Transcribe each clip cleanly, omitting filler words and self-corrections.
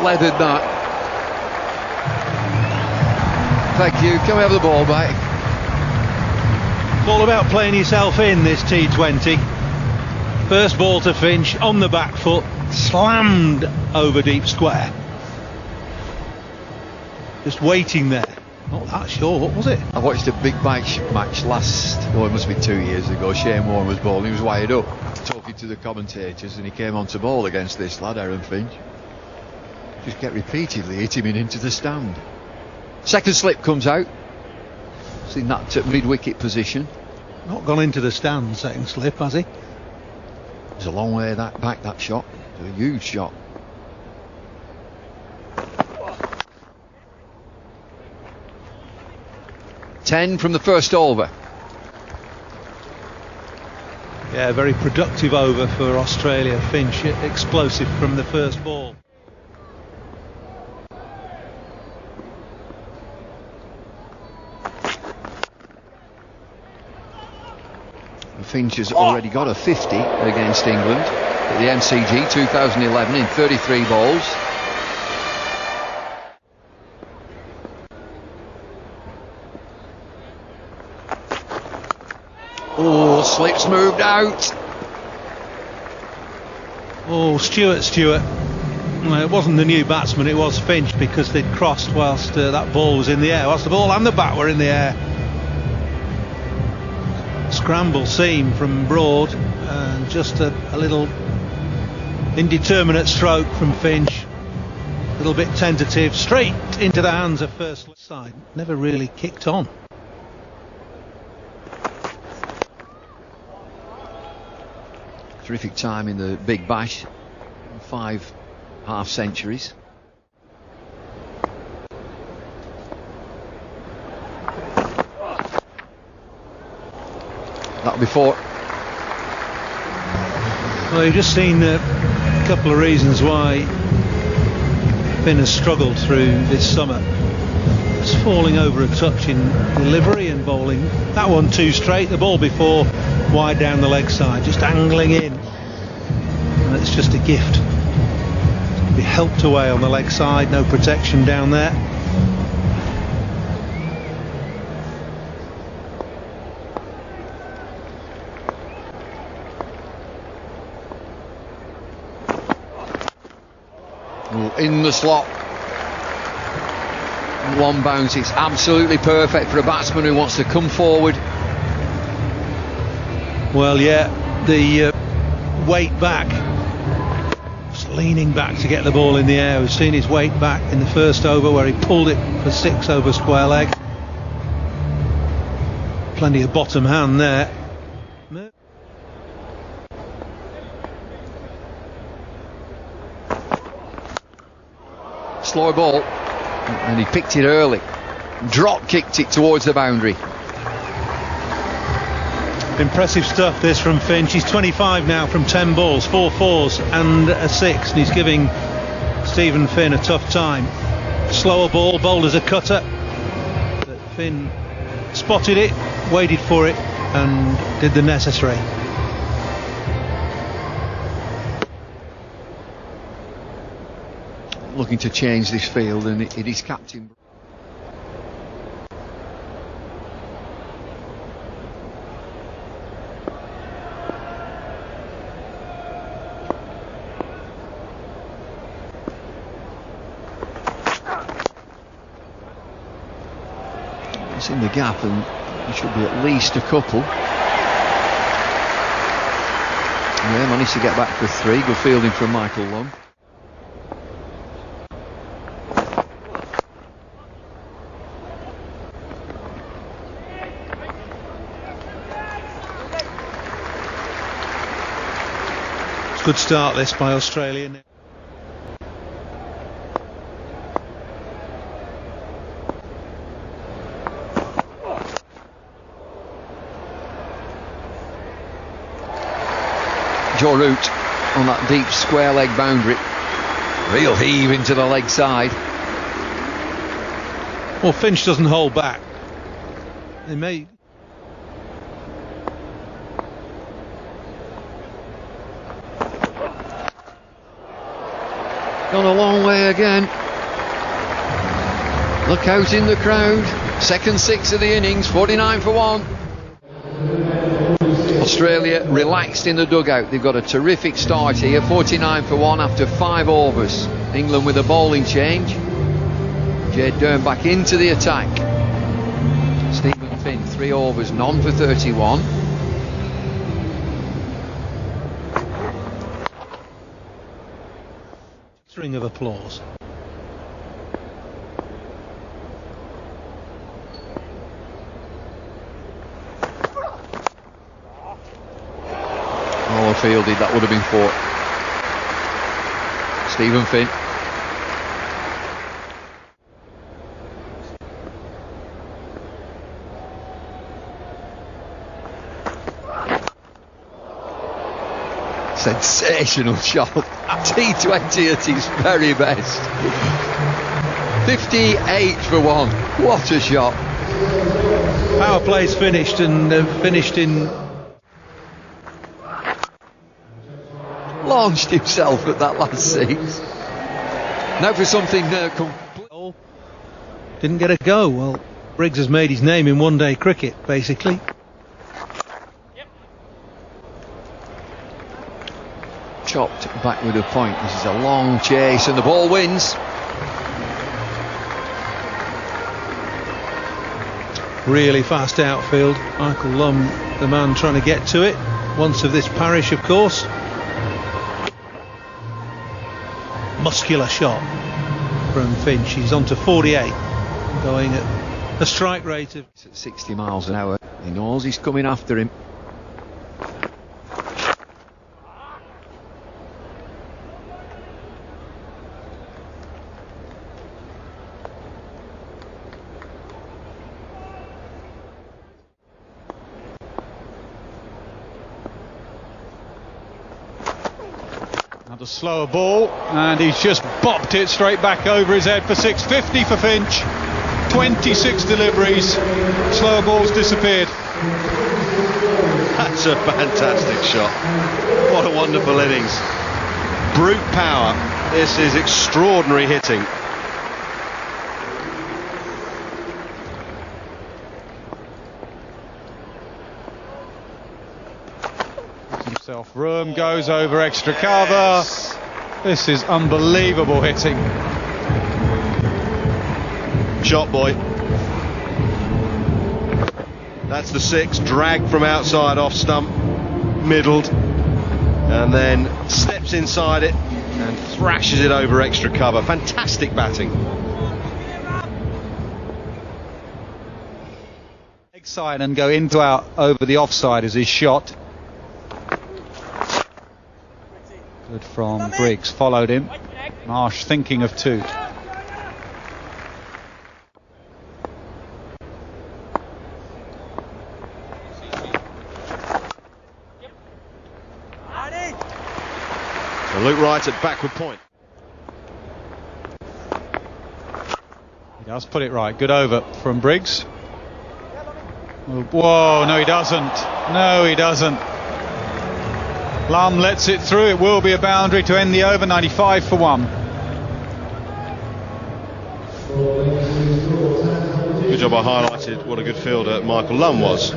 leathered that. Thank you. Can we have the ball back? It's all about playing yourself in this T20. First ball to Finch on the back foot, slammed over deep square. Just waiting there. Not that sure, what was it? I watched a big match last, it must be 2 years ago. Shane Warne was bowling, he was wired up, talking to the commentators, and he came on to bowl against this lad, Aaron Finch. Just kept repeatedly hitting him into the stand. Second slip comes out. Seen that at mid-wicket position. Not gone into the stand, second slip, has he? It's a long way back, that shot. It's a huge shot. Ten from the first over. Yeah, very productive over for Australia. Finch explosive from the first ball. Finch has already got a 50 against England at the MCG 2011 in 33 balls. Oh, slips moved out. Oh, Stewart. Well, it wasn't the new batsman, it was Finch, because they'd crossed whilst that ball was in the air. Whilst the ball and the bat were in the air. Scramble seam from Broad, and just a little indeterminate stroke from Finch. A little bit tentative, straight into the hands of first side. Never really kicked on. Terrific time in the Big Bash, 5 half centuries. That before. Well, you've just seen a couple of reasons why Finn has struggled through this summer. It's falling over a touch in delivery and bowling. That one too straight. The ball before wide down the leg side, just angling in, and it's just a gift. To be helped away on the leg side, no protection down there. In the slot. One bounce. It's absolutely perfect for a batsman who wants to come forward. Well, yeah, the weight back, just leaning back to get the ball in the air. We've seen his weight back in the first over where he pulled it for 6 over square leg. Plenty of bottom hand there. Slow ball, and he picked it early. Drop kicked it towards the boundary. Impressive stuff this from Finch. He's 25 now from 10 balls, 4 fours and a 6, and he's giving Stephen Finn a tough time. Slower ball, bowled as a cutter, but Finn spotted it, waited for it, and did the necessary. Looking to change this field, and it is captain. It's in the gap, and there should be at least a couple. Yeah, managed to get back for 3. Good fielding from Michael Long. Good start this by Australia. Joe Root on that deep square leg boundary. Real heave into the leg side. Well, Finch doesn't hold back. They may. Gone a long way again. Look out in the crowd. Second six of the innings, 49 for 1. Australia relaxed in the dugout. They've got a terrific start here, 49 for 1 after 5 overs. England with a bowling change. Jade Durham back into the attack. Stephen Finn, 3 overs, none for 31. String of applause. Well fielded, that would have been 4. Stephen Finn. Sensational shot. T20 at his very best. 58 for 1. What a shot. Power play's finished, and finished in... Launched himself at that last 6. Now for something complete. Didn't get a go. Well, Briggs has made his name in one-day cricket, basically. Chopped back with a point. This is a long chase and the ball wins. Really fast outfield. Michael Lumb, the man trying to get to it. Once of this parish, of course. Muscular shot from Finch. He's on to 48, going at a strike rate of... It's at 60 miles an hour. He knows he's coming after him. A slower ball, and he's just bopped it straight back over his head for 650 for Finch. 26 deliveries, slower balls disappeared. That's a fantastic shot. What a wonderful innings. Brute power. This is extraordinary hitting. Himself room, goes over extra cover. This is unbelievable hitting. Shot boy. That's the 6, dragged from outside off stump, middled, and then steps inside it and thrashes it over extra cover. Fantastic batting. Leg side and go into out over the offside as his shot. Good from Briggs, followed him. Marsh thinking of 2. So Luke Wright at backward point. He does put it right. Good over from Briggs. Whoa, no he doesn't. No he doesn't. Lum lets it through. It will be a boundary to end the over. 95 for 1. Good job I highlighted what a good fielder Michael Lum was.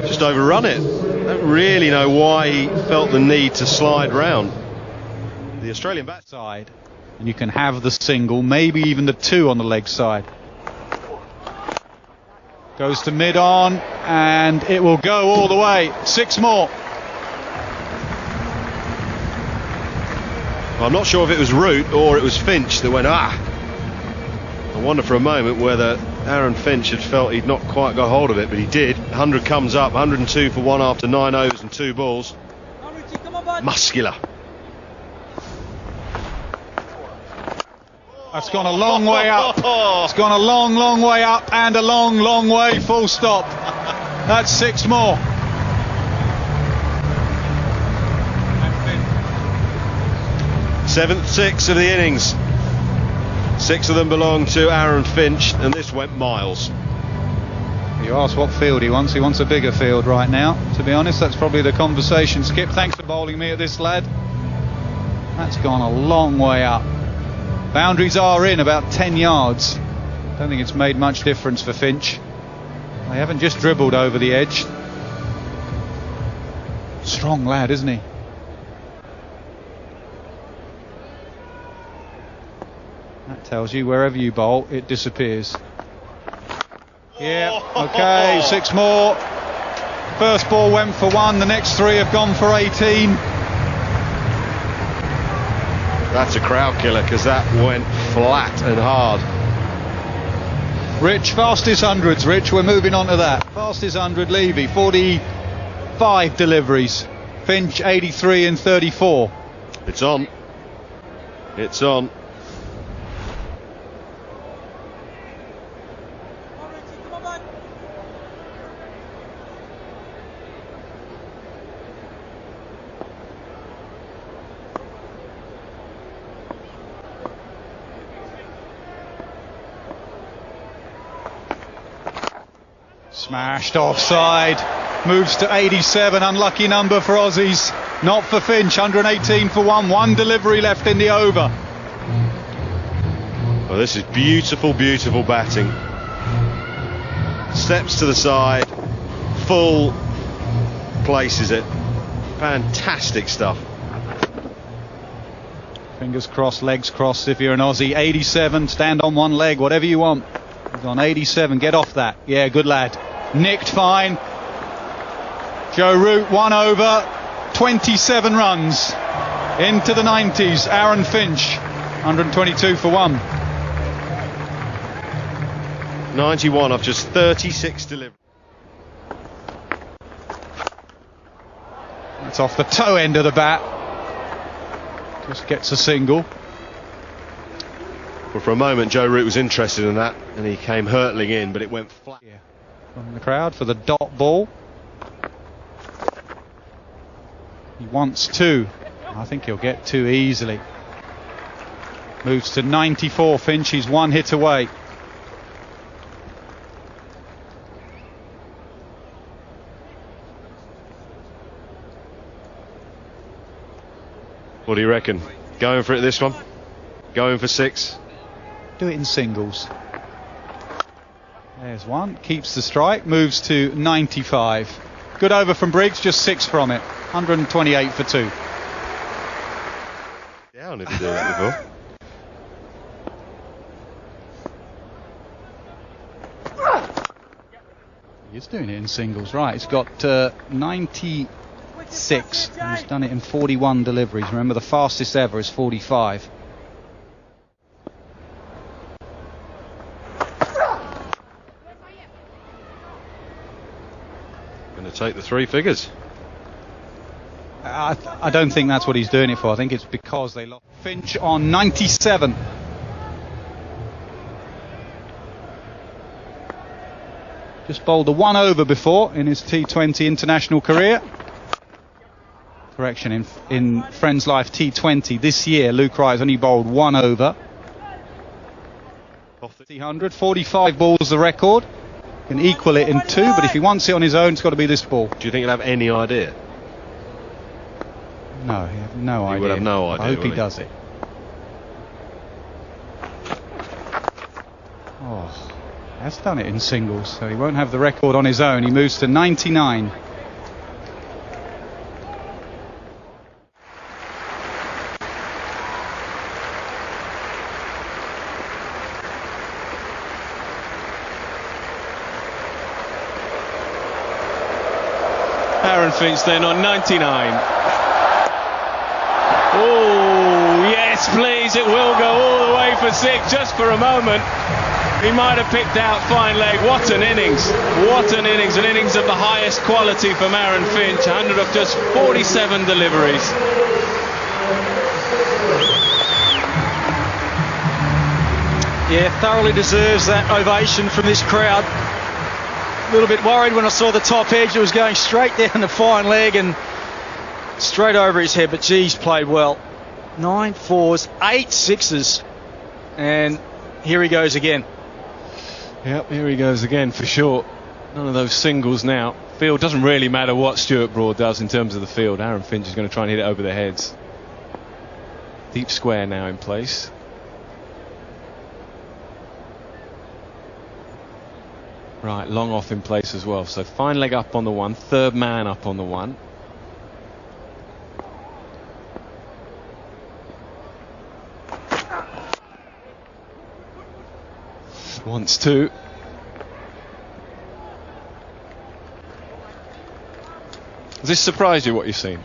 Just overrun it. Don't really know why he felt the need to slide round. The Australian bat Side, and you can have the single, maybe even the 2 on the leg side. Goes to mid on, and it will go all the way. 6 more. I'm not sure if it was Root or it was Finch that went, I wonder for a moment whether Aaron Finch had felt he'd not quite got hold of it, but he did. 100 comes up, 102 for 1 after 9 overs and 2 balls. Muscular. That's gone a long way up. It's gone a long, long way up and a long, long way full stop. That's 6 more. Seventh 6 of the innings. 6 of them belong to Aaron Finch, and this went miles. You ask what field he wants a bigger field right now. To be honest, that's probably the conversation. Skip, thanks for bowling me at this, lad. That's gone a long way up. Boundaries are in about 10 yards. Don't think it's made much difference for Finch. They haven't just dribbled over the edge. Strong lad, isn't he? That tells you wherever you bowl, it disappears. Yeah, okay, 6 more. First ball went for 1, the next 3 have gone for 18. That's a crowd killer, because that went flat and hard. Rich, fastest hundreds. Rich, we're moving on to that. Fastest 100, Levy, 45 deliveries. Finch, 83 and 34. It's on. It's on. Smashed offside, moves to 87, unlucky number for Aussies, not for Finch, 118 for 1 delivery left in the over. Well, this is beautiful, beautiful batting. Steps to the side, full, places it. Fantastic stuff. Fingers crossed, legs crossed if you're an Aussie. 87, stand on one leg, whatever you want. He's on 87, get off that. Yeah, good lad. Nicked fine. Joe Root, 1 over, 27 runs. Into the 90s, Aaron Finch, 122 for 1. 91 off just 36 deliveries. That's off the toe end of the bat. Just gets a single. Well, for a moment Joe Root was interested in that and he came hurtling in, but it went flat. Yeah. From the crowd for the dot ball. He wants 2. I think he'll get 2 easily. Moves to 94. Finch, he's 1 hit away. What do you reckon? Going for it this one? Going for 6? Do it in singles. There's 1, keeps the strike, moves to 95. Good over from Briggs, just 6 from it. 128 for 2. Yeah, I've never done that before. He's doing it in singles, right. He's got 96. He's done it in 41 deliveries. Remember, the fastest ever is 45. Going to take the 3 figures. I don't think that's what he's doing it for. I think it's because they lost. Finch on 97. Just bowled a 1 over before in his T20 international career. Correction, in Friends Life T20 this year, Luke Wright has only bowled 1 over. 145 balls the record. Can equal it in 2, but if he wants it on his own, it's got to be this ball. Do you think he'll have any idea? No, he has no idea. He would have no idea. I hope he does it. Oh, he has done it in singles, so he won't have the record on his own. He moves to 99. Aaron Finch then on 99. Oh, yes, please, it will go all the way for 6 just for a moment. He might have picked out fine leg. What an innings. What an innings. An innings of the highest quality from Aaron Finch. 100 of just 47 deliveries. Yeah, thoroughly deserves that ovation from this crowd. A little bit worried when I saw the top edge. It was going straight down the fine leg and straight over his head, but geez, played well. 9 4s, 8 6s, and here he goes again. Yep, here he goes again for sure. None of those singles now. Field doesn't really matter what Stuart Broad does in terms of the field. Aaron Finch is going to try and hit it over their heads. Deep square now in place. Right, long off in place as well. So fine leg up on the one, third man up on the one. Wants two. Has this surprised you, what you've seen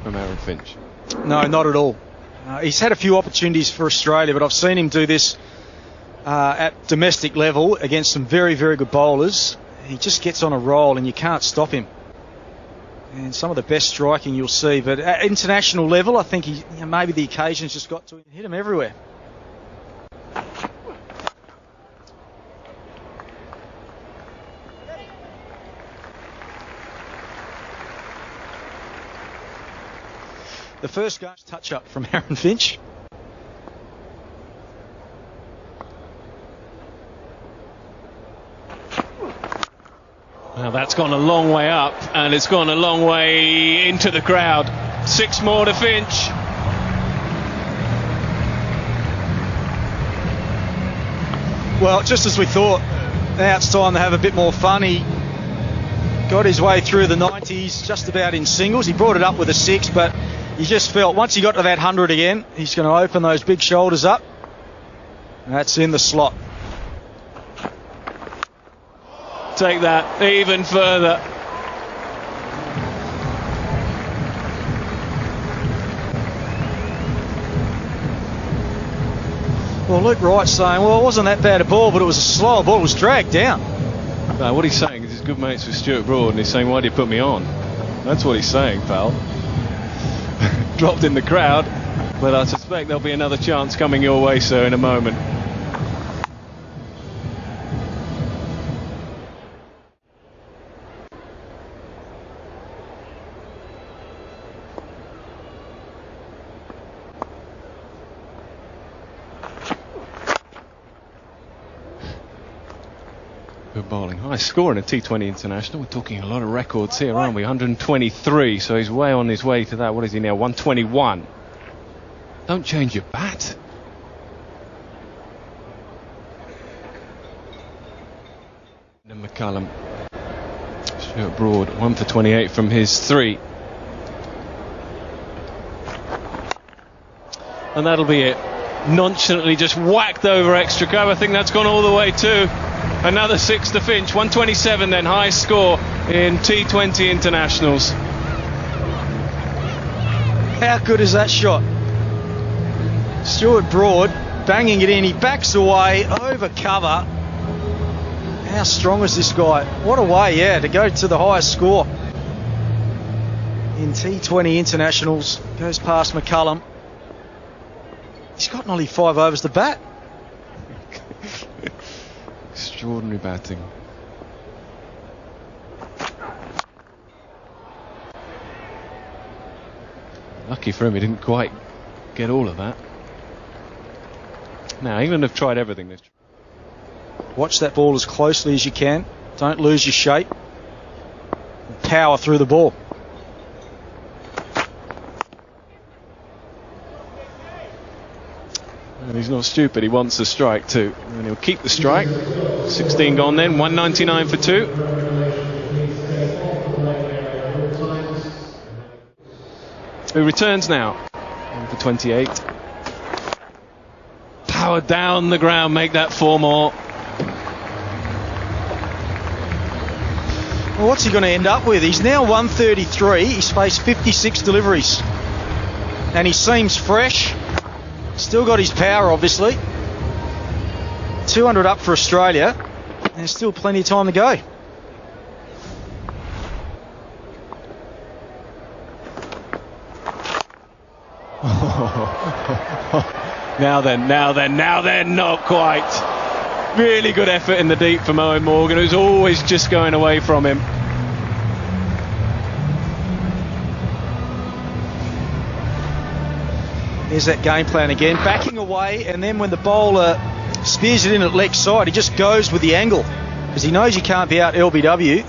from Aaron Finch? No, not at all. He's had a few opportunities for Australia, but I've seen him do this at domestic level against some very, very good bowlers. He just gets on a roll and you can't stop him. And some of the best striking you'll see, but at international level, I think maybe the occasion's just got to him. Hit him everywhere. The first goes touch up from Aaron Finch. Now that's gone a long way up, and it's gone a long way into the crowd. 6 more to Finch. Well, just as we thought, now it's time to have a bit more fun. He got his way through the 90s, just about in singles. He brought it up with a 6, but you just felt once he got to that 100 again, he's going to open those big shoulders up. And that's in the slot. Take that even further. Well, Luke Wright's saying, well, it wasn't that bad a ball, but it was a slower ball. It was dragged down. No, what he's saying is he's good mates with Stuart Broad, and he's saying, why do you put me on? That's what he's saying, pal. Dropped in the crowd, but I suspect there'll be another chance coming your way, sir, in a moment. Good bowling. High score in a T20 international. We're talking a lot of records here, aren't we? 123, so he's way on his way to that. What is he now? 121. Don't change your bat. And McCullum. Stuart Broad, 1 for 28 from his 3. And that'll be it. Nonchalantly just whacked over extra cover. I think that's gone all the way too. Another 6 to Finch. 127 then, highest score in T20 internationals. How good is that shot? Stuart Broad banging it in. He backs away over cover. How strong is this guy? What a way, yeah, to go to the highest score in T20 internationals. Goes past McCullum. He's got nearly 5 overs to bat. Extraordinary batting. Lucky for him, he didn't quite get all of that. Now, England have tried everything this. Watch that ball as closely as you can. Don't lose your shape. Power through the ball. And he's not stupid, he wants a strike too. And he'll keep the strike. 16 gone then, 199 for 2. Who returns now? 1 for 28. Power down the ground, make that 4 more. Well, what's he going to end up with? He's now 133. He's faced 56 deliveries. And he seems fresh. Still got his power, obviously. 200 up for Australia. And there's still plenty of time to go. Now then, not quite. Really good effort in the deep from Owen Morgan, who's always just going away from him. Here's that game plan again, backing away, and then when the bowler spears it in at leg side, he just goes with the angle because he knows he can't be out LBW.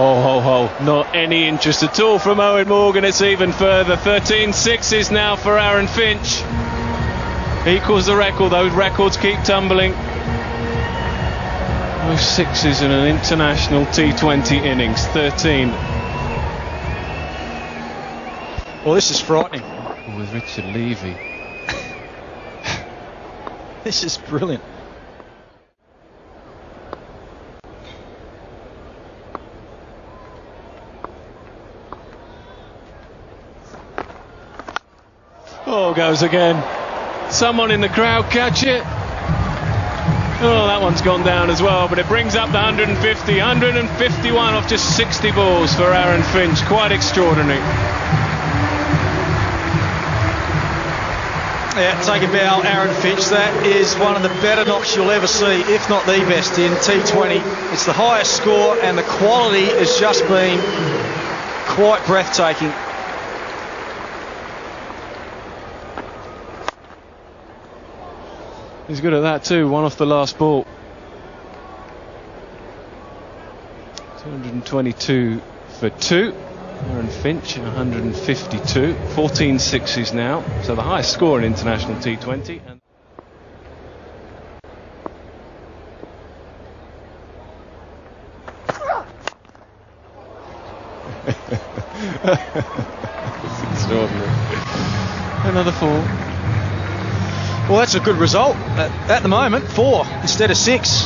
Oh, not any interest at all from Owen Morgan. It's even further. 13 sixes now for Aaron Finch. equals the record. Those records keep tumbling. Those sixes in an international T20 innings, 13. Well, this is frightening. With Richard Levy. This is brilliant. Oh, goes again. Someone in the crowd catch it. Oh, that one's gone down as well, but it brings up the 150, 151 off just 60 balls for Aaron Finch. Quite extraordinary. Yeah, take a bow, Aaron Finch. That is one of the better knocks you'll ever see, if not the best, in T20. It's the highest score, and the quality has just been quite breathtaking. He's good at that too, one off the last ball. 222 for 2. Aaron Finch in 152. 14 sixes now, so the highest score in international T20. It's extraordinary. Another 4. Well, that's a good result. At the moment, 4 instead of 6.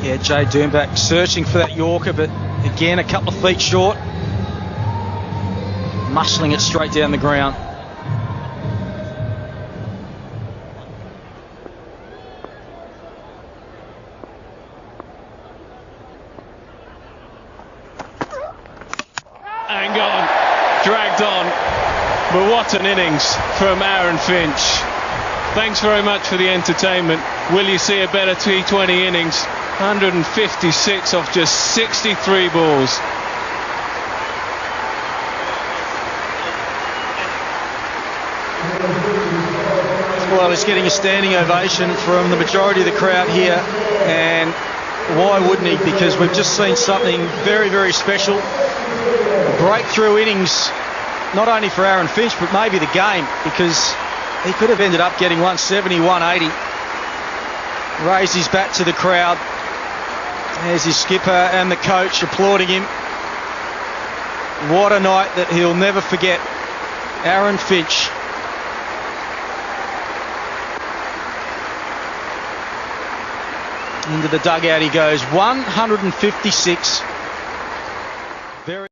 Yeah, Jay Doombach searching for that Yorker, but again, a couple of feet short. Muscling it straight down the ground. And gone. Dragged on. But what an innings from Aaron Finch. Thanks very much for the entertainment. Will you see a better T20 innings? 156 off just 63 balls. Well, he's getting a standing ovation from the majority of the crowd here, and why wouldn't he? Because we've just seen something very, very special. A breakthrough innings, not only for Aaron Finch, but maybe the game, because he could have ended up getting 170, 180. Raised his bat to the crowd. There's his skipper and the coach applauding him. What a night that he'll never forget. Aaron Finch. Into the dugout he goes. 156. Very